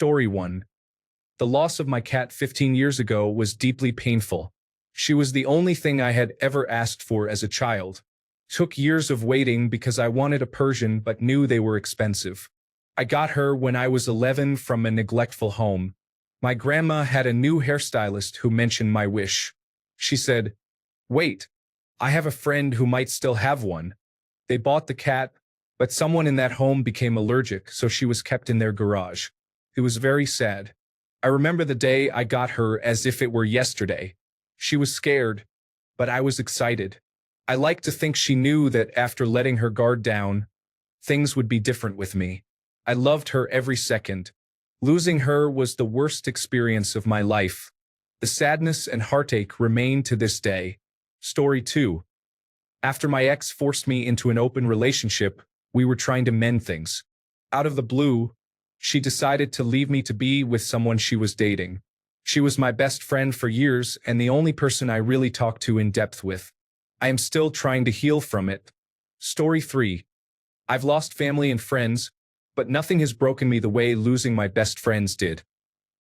Story 1. The loss of my cat 15 years ago was deeply painful. She was the only thing I had ever asked for as a child. Took years of waiting because I wanted a Persian but knew they were expensive. I got her when I was 11 from a neglectful home. My grandma had a new hairstylist who mentioned my wish. She said, "Wait, I have a friend who might still have one." They bought the cat, but someone in that home became allergic, so she was kept in their garage. It was very sad. I remember the day I got her as if it were yesterday. She was scared, but I was excited. I like to think she knew that after letting her guard down, things would be different with me. I loved her every second. Losing her was the worst experience of my life. The sadness and heartache remain to this day. Story 2. After my ex forced me into an open relationship, we were trying to mend things. Out of the blue, she decided to leave me to be with someone she was dating. She was my best friend for years and the only person I really talked to in depth with. I am still trying to heal from it. Story 3. I've lost family and friends, but nothing has broken me the way losing my best friends did.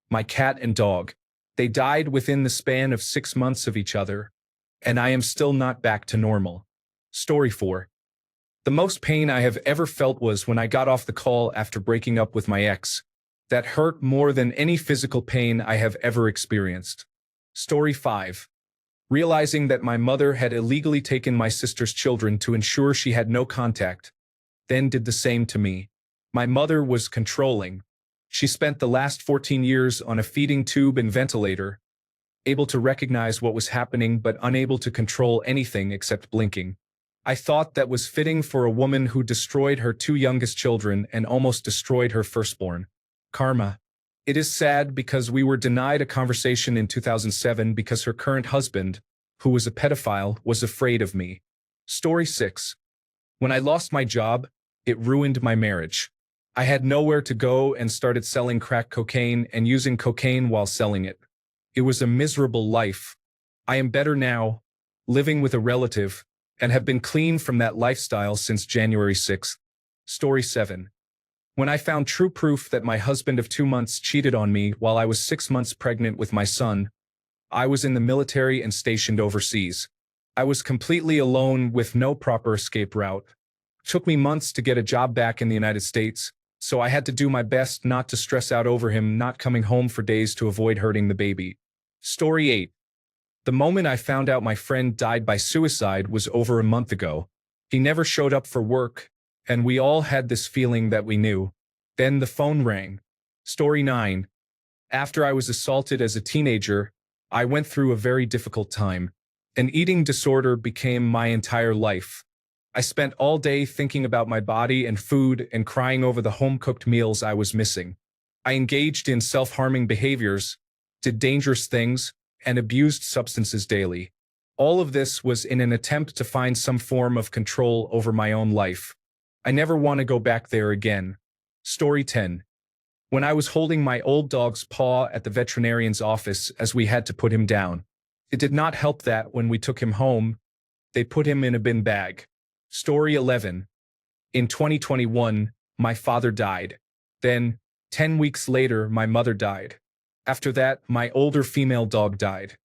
My cat and dog. They died within the span of 6 months of each other, and I am still not back to normal. Story 4. The most pain I have ever felt was when I got off the call after breaking up with my ex. That hurt more than any physical pain I have ever experienced. Story 5. Realizing that my mother had illegally taken my sister's children to ensure she had no contact, then did the same to me. My mother was controlling. She spent the last 14 years on a feeding tube and ventilator, able to recognize what was happening but unable to control anything except blinking. I thought that was fitting for a woman who destroyed her 2 youngest children and almost destroyed her firstborn. Karma. It is sad because we were denied a conversation in 2007 because her current husband, who was a pedophile, was afraid of me. Story 6. When I lost my job, it ruined my marriage. I had nowhere to go and started selling crack cocaine and using cocaine while selling it. It was a miserable life. I am better now, living with a relative, and have been clean from that lifestyle since January 6th. Story 7. When I found true proof that my husband of 2 months cheated on me while I was 6 months pregnant with my son, I was in the military and stationed overseas. I was completely alone with no proper escape route. It took me months to get a job back in the United States, so I had to do my best not to stress out over him not coming home for days to avoid hurting the baby. Story 8. The moment I found out my friend died by suicide was over a month ago. He never showed up for work, and we all had this feeling that we knew. Then the phone rang. Story 9. After I was assaulted as a teenager, I went through a very difficult time. An eating disorder became my entire life. I spent all day thinking about my body and food and crying over the home-cooked meals I was missing. I engaged in self-harming behaviors, did dangerous things, and abused substances daily. All of this was in an attempt to find some form of control over my own life. I never want to go back there again. Story 10. When I was holding my old dog's paw at the veterinarian's office as we had to put him down, it did not help that when we took him home, they put him in a bin bag. Story 11. In 2021, my father died. Then, 10 weeks later, my mother died. After that, my older female dog died.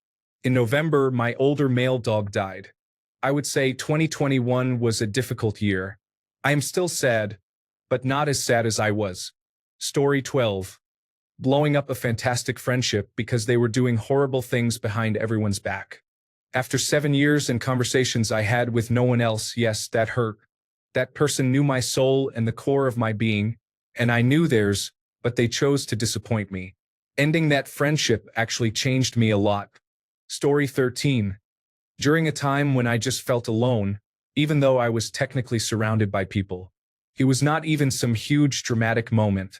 In November, my older male dog died. I would say 2021 was a difficult year. I am still sad, but not as sad as I was. Story 12. Blowing up a fantastic friendship because they were doing horrible things behind everyone's back. After 7 years and conversations I had with no one else, yes, that hurt. That person knew my soul and the core of my being, and I knew theirs, but they chose to disappoint me. Ending that friendship actually changed me a lot. Story 13. During a time when I just felt alone, even though I was technically surrounded by people. It was not even some huge dramatic moment.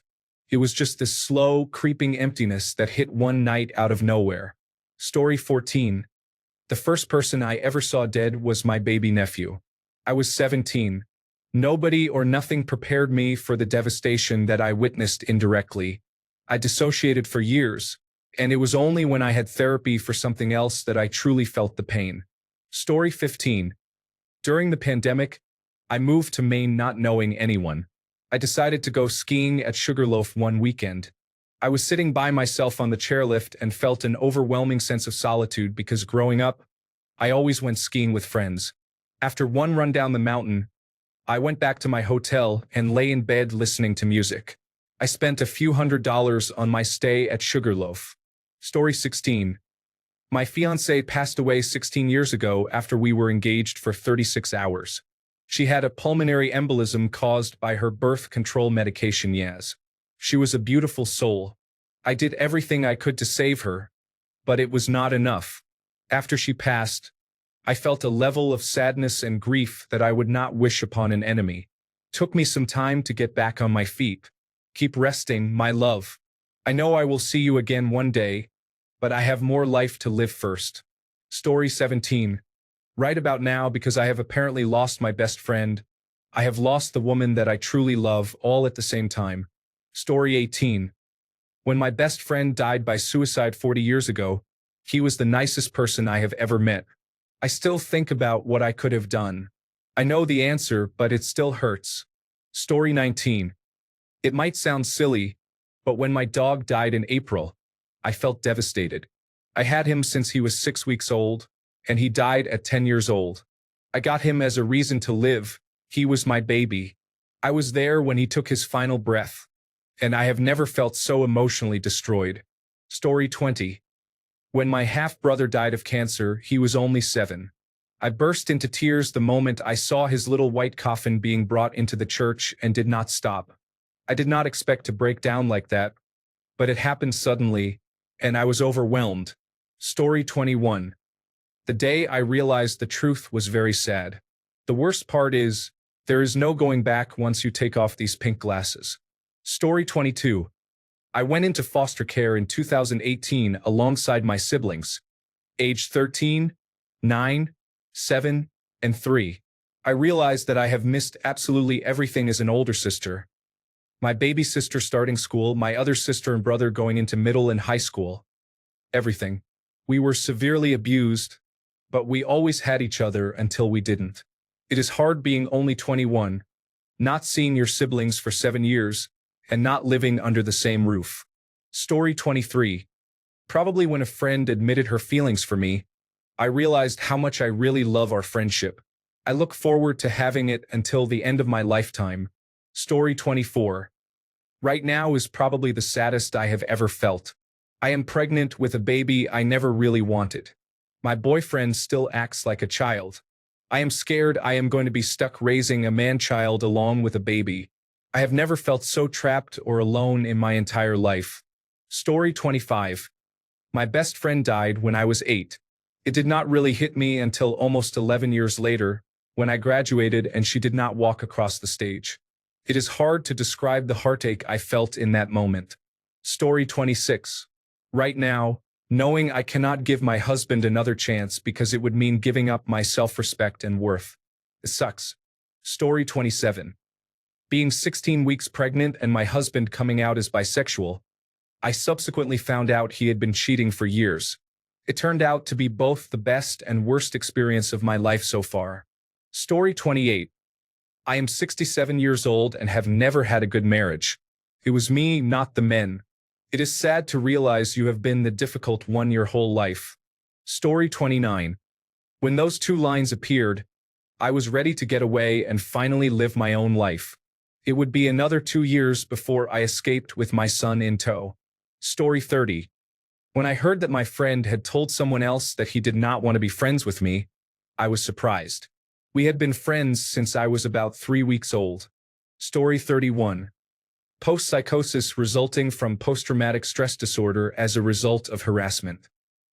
It was just this slow, creeping emptiness that hit one night out of nowhere. Story 14. The first person I ever saw dead was my baby nephew. I was 17. Nobody or nothing prepared me for the devastation that I witnessed indirectly. I dissociated for years, and it was only when I had therapy for something else that I truly felt the pain. Story 15. During the pandemic, I moved to Maine not knowing anyone. I decided to go skiing at Sugarloaf one weekend. I was sitting by myself on the chairlift and felt an overwhelming sense of solitude because growing up, I always went skiing with friends. After one run down the mountain, I went back to my hotel and lay in bed listening to music. I spent a few $100s on my stay at Sugarloaf. Story 16. My fiancée passed away 16 years ago after we were engaged for 36 hours. She had a pulmonary embolism caused by her birth control medication Yaz. She was a beautiful soul. I did everything I could to save her, but it was not enough. After she passed, I felt a level of sadness and grief that I would not wish upon an enemy. Took me some time to get back on my feet. Keep resting, my love. I know I will see you again one day, but I have more life to live first. Story 17. Right about now, because I have apparently lost my best friend, I have lost the woman that I truly love all at the same time. Story 18. When my best friend died by suicide 40 years ago, he was the nicest person I have ever met. I still think about what I could have done. I know the answer, but it still hurts. Story 19. It might sound silly, but when my dog died in April, I felt devastated. I had him since he was 6 weeks old, and he died at 10 years old. I got him as a reason to live. He was my baby. I was there when he took his final breath, and I have never felt so emotionally destroyed. Story 20. When my half-brother died of cancer, he was only 7. I burst into tears the moment I saw his little white coffin being brought into the church and did not stop. I did not expect to break down like that, but it happened suddenly, and I was overwhelmed. Story 21. The day I realized the truth was very sad. The worst part is, there is no going back once you take off these pink glasses. Story 22. I went into foster care in 2018 alongside my siblings, aged 13, 9, 7, and 3. I realized that I have missed absolutely everything as an older sister. My baby sister starting school, my other sister and brother going into middle and high school. Everything. We were severely abused, but we always had each other until we didn't. It is hard being only 21, not seeing your siblings for 7 years, and not living under the same roof. Story 23. Probably when a friend admitted her feelings for me, I realized how much I really love our friendship. I look forward to having it until the end of my lifetime. Story 24. Right now is probably the saddest I have ever felt. I am pregnant with a baby I never really wanted. My boyfriend still acts like a child. I am scared I am going to be stuck raising a man-child along with a baby. I have never felt so trapped or alone in my entire life. Story 25. My best friend died when I was 8. It did not really hit me until almost 11 years later, when I graduated and she did not walk across the stage. It is hard to describe the heartache I felt in that moment. Story 26. Right now, knowing I cannot give my husband another chance because it would mean giving up my self-respect and worth. It sucks. Story 27. Being 16 weeks pregnant and my husband coming out as bisexual, I subsequently found out he had been cheating for years. It turned out to be both the best and worst experience of my life so far. Story 28. I am 67 years old and have never had a good marriage. It was me, not the men. It is sad to realize you have been the difficult one your whole life. Story 29. When those 2 lines appeared, I was ready to get away and finally live my own life. It would be another 2 years before I escaped with my son in tow. Story 30. When I heard that my friend had told someone else that he did not want to be friends with me, I was surprised. We had been friends since I was about 3 weeks old. Story 31. Post-psychosis resulting from post-traumatic stress disorder as a result of harassment.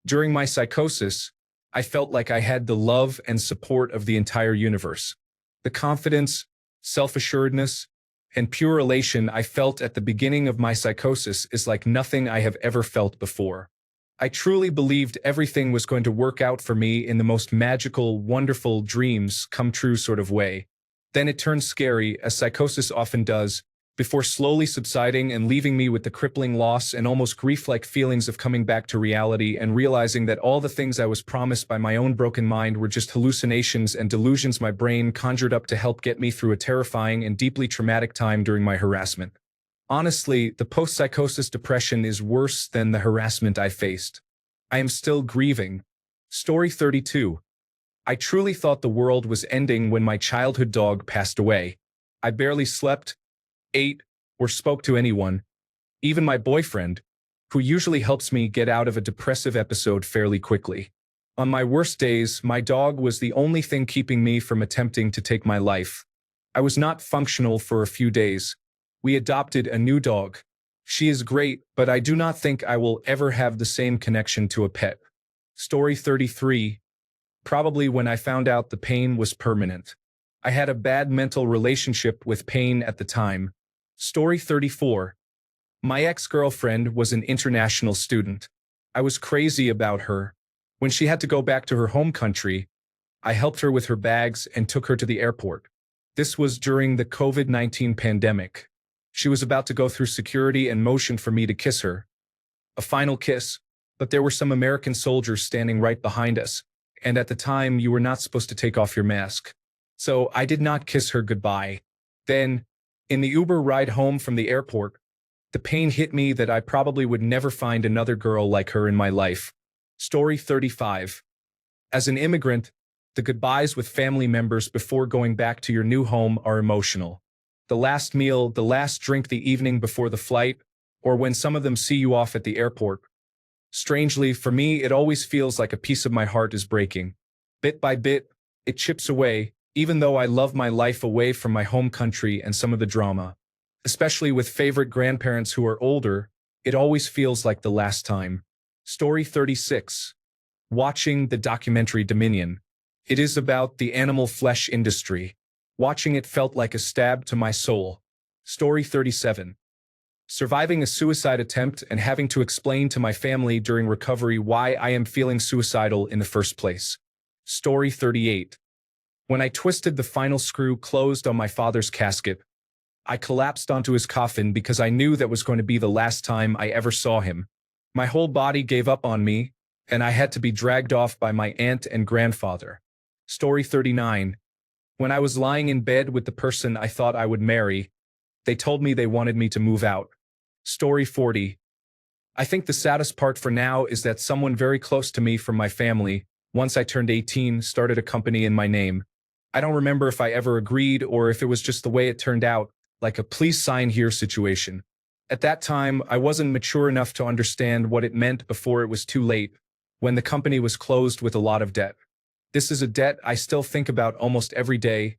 During my psychosis, I felt like I had the love and support of the entire universe. The confidence, self-assuredness, and pure elation I felt at the beginning of my psychosis is like nothing I have ever felt before. I truly believed everything was going to work out for me in the most magical, wonderful dreams come true sort of way. Then it turned scary, as psychosis often does, before slowly subsiding and leaving me with the crippling loss and almost grief-like feelings of coming back to reality and realizing that all the things I was promised by my own broken mind were just hallucinations and delusions my brain conjured up to help get me through a terrifying and deeply traumatic time during my harassment. Honestly, the post-psychosis depression is worse than the harassment I faced. I am still grieving. Story 32. I truly thought the world was ending when my childhood dog passed away. I barely slept, ate, or spoke to anyone, even my boyfriend, who usually helps me get out of a depressive episode fairly quickly. On my worst days, my dog was the only thing keeping me from attempting to take my life. I was not functional for a few days. We adopted a new dog. She is great, but I do not think I will ever have the same connection to a pet. Story 33. Probably when I found out the pain was permanent. I had a bad mental relationship with pain at the time. Story 34. My ex-girlfriend was an international student. I was crazy about her. When she had to go back to her home country, I helped her with her bags and took her to the airport. This was during the COVID-19 pandemic. She was about to go through security and motioned for me to kiss her. A final kiss, but there were some American soldiers standing right behind us, and at the time you were not supposed to take off your mask. So I did not kiss her goodbye. Then, in the Uber ride home from the airport, the pain hit me that I probably would never find another girl like her in my life. Story 35. As an immigrant, the goodbyes with family members before going back to your new home are emotional. The last meal, the last drink the evening before the flight, or when some of them see you off at the airport. Strangely, for me, it always feels like a piece of my heart is breaking. Bit by bit, it chips away, even though I love my life away from my home country and some of the drama. Especially with favorite grandparents who are older, it always feels like the last time. Story 36. Watching the documentary Dominion. It is about the animal flesh industry. Watching it felt like a stab to my soul. Story 37. Surviving a suicide attempt and having to explain to my family during recovery why I am feeling suicidal in the first place. Story 38. When I twisted the final screw closed on my father's casket, I collapsed onto his coffin because I knew that was going to be the last time I ever saw him. My whole body gave up on me, and I had to be dragged off by my aunt and grandfather. Story 39. When I was lying in bed with the person I thought I would marry, they told me they wanted me to move out. Story 40. I think the saddest part for now is that someone very close to me from my family, once I turned 18, started a company in my name. I don't remember if I ever agreed or if it was just the way it turned out, like a please sign here situation. At that time, I wasn't mature enough to understand what it meant before it was too late, when the company was closed with a lot of debt. This is a debt I still think about almost every day,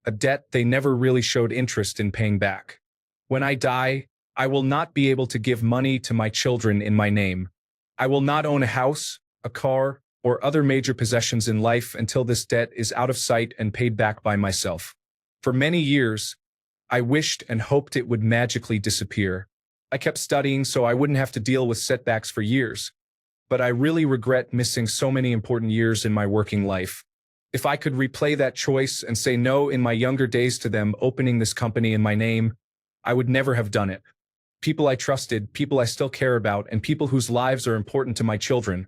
a debt they never really showed interest in paying back. When I die, I will not be able to give money to my children in my name. I will not own a house, a car, or other major possessions in life until this debt is out of sight and paid back by myself. For many years, I wished and hoped it would magically disappear. I kept studying so I wouldn't have to deal with setbacks for years. But I really regret missing so many important years in my working life. If I could replay that choice and say no in my younger days to them opening this company in my name, I would never have done it. People I trusted, people I still care about, and people whose lives are important to my children,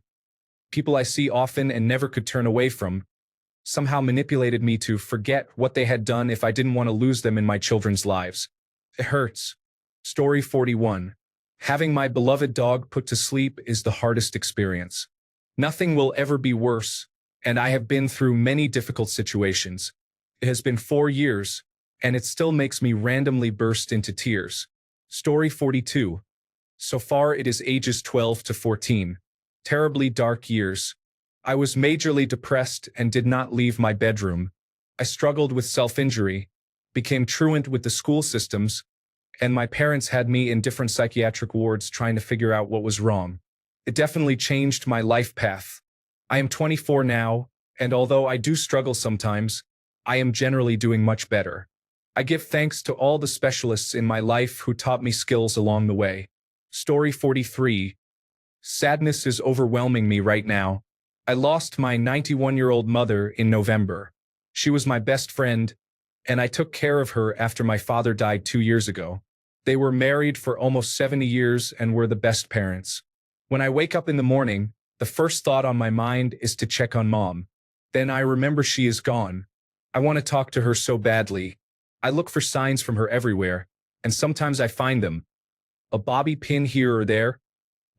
people I see often and never could turn away from, somehow manipulated me to forget what they had done if I didn't want to lose them in my children's lives. It hurts. Story 41. Having my beloved dog put to sleep is the hardest experience. Nothing will ever be worse, and I have been through many difficult situations. It has been 4 years, and it still makes me randomly burst into tears. Story 42. So far it is ages 12 to 14. Terribly dark years. I was majorly depressed and did not leave my bedroom. I struggled with self-injury, became truant with the school systems, and my parents had me in different psychiatric wards trying to figure out what was wrong. It definitely changed my life path. I am 24 now, and although I do struggle sometimes, I am generally doing much better. I give thanks to all the specialists in my life who taught me skills along the way. Story 43. Sadness is overwhelming me right now. I lost my 91-year-old mother in November. She was my best friend, and I took care of her after my father died 2 years ago. They were married for almost 70 years and were the best parents. When I wake up in the morning, the first thought on my mind is to check on Mom. Then I remember she is gone. I want to talk to her so badly. I look for signs from her everywhere, and sometimes I find them. A bobby pin here or there,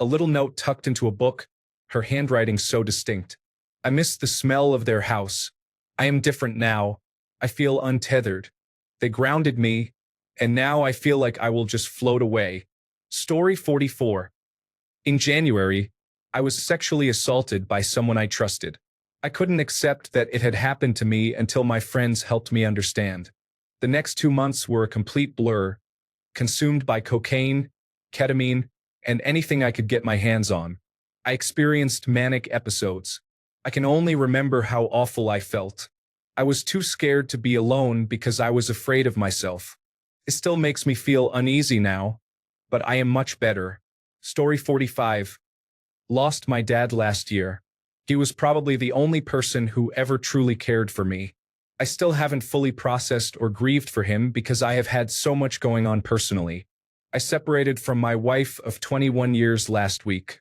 a little note tucked into a book, her handwriting so distinct. I miss the smell of their house. I am different now. I feel untethered. They grounded me, and now I feel like I will just float away. Story 44. In January, I was sexually assaulted by someone I trusted. I couldn't accept that it had happened to me until my friends helped me understand. The next 2 months were a complete blur, consumed by cocaine, ketamine, and anything I could get my hands on. I experienced manic episodes. I can only remember how awful I felt. I was too scared to be alone because I was afraid of myself. It still makes me feel uneasy now, but I am much better. Story 45. Lost my dad last year. He was probably the only person who ever truly cared for me. I still haven't fully processed or grieved for him because I have had so much going on personally. I separated from my wife of 21 years last week.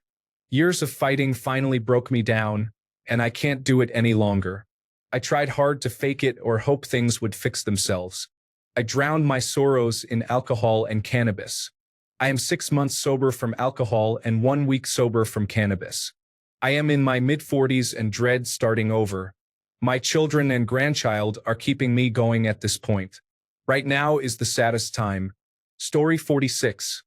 Years of fighting finally broke me down, and I can't do it any longer. I tried hard to fake it or hope things would fix themselves. I drowned my sorrows in alcohol and cannabis. I am 6 months sober from alcohol and 1 week sober from cannabis. I am in my mid-40s and dread starting over. My children and grandchild are keeping me going at this point. Right now is the saddest time. Story 46.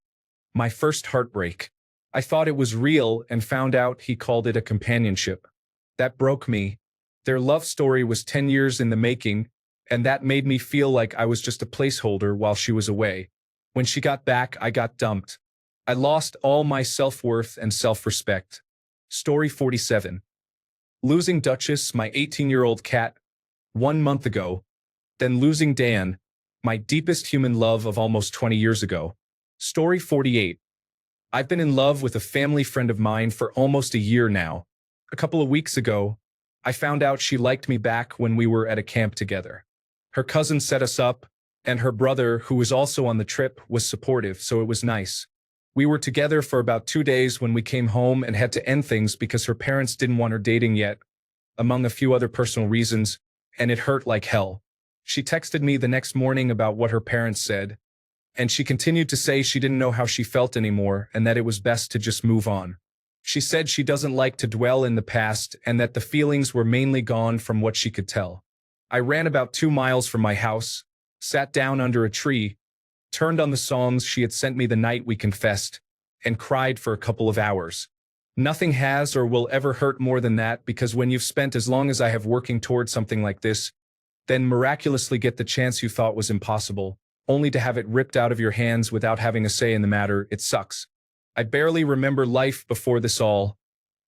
My first heartbreak. I thought it was real and found out he called it a companionship. That broke me. Their love story was 10 years in the making, and that made me feel like I was just a placeholder while she was away. When she got back, I got dumped. I lost all my self-worth and self-respect. Story 47. Losing Duchess, my 18-year-old cat, 1 month ago, then losing Dan, my deepest human love of almost 20 years ago. Story 48. I've been in love with a family friend of mine for almost a year now. A couple of weeks ago, I found out she liked me back when we were at a camp together. Her cousin set us up, and her brother, who was also on the trip, was supportive, so it was nice. We were together for about 2 days when we came home and had to end things because her parents didn't want her dating yet, among a few other personal reasons, and it hurt like hell. She texted me the next morning about what her parents said, and she continued to say she didn't know how she felt anymore and that it was best to just move on. She said she doesn't like to dwell in the past and that the feelings were mainly gone from what she could tell. I ran about 2 miles from my house, sat down under a tree, turned on the songs she had sent me the night we confessed, and cried for a couple of hours. Nothing has or will ever hurt more than that, because when you've spent as long as I have working towards something like this, then miraculously get the chance you thought was impossible, only to have it ripped out of your hands without having a say in the matter, it sucks. I barely remember life before this all,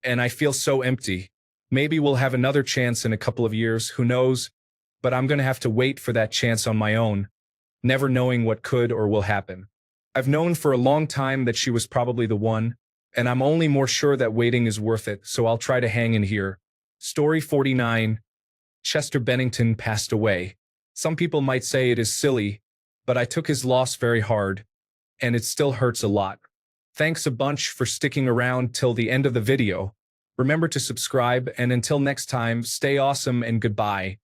and I feel so empty. Maybe we'll have another chance in a couple of years, who knows, but I'm gonna have to wait for that chance on my own, never knowing what could or will happen. I've known for a long time that she was probably the one, and I'm only more sure that waiting is worth it, so I'll try to hang in here. Story 49. Chester Bennington passed away. Some people might say it is silly, but I took his loss very hard, and it still hurts a lot. Thanks a bunch for sticking around till the end of the video. Remember to subscribe, and until next time, stay awesome and goodbye.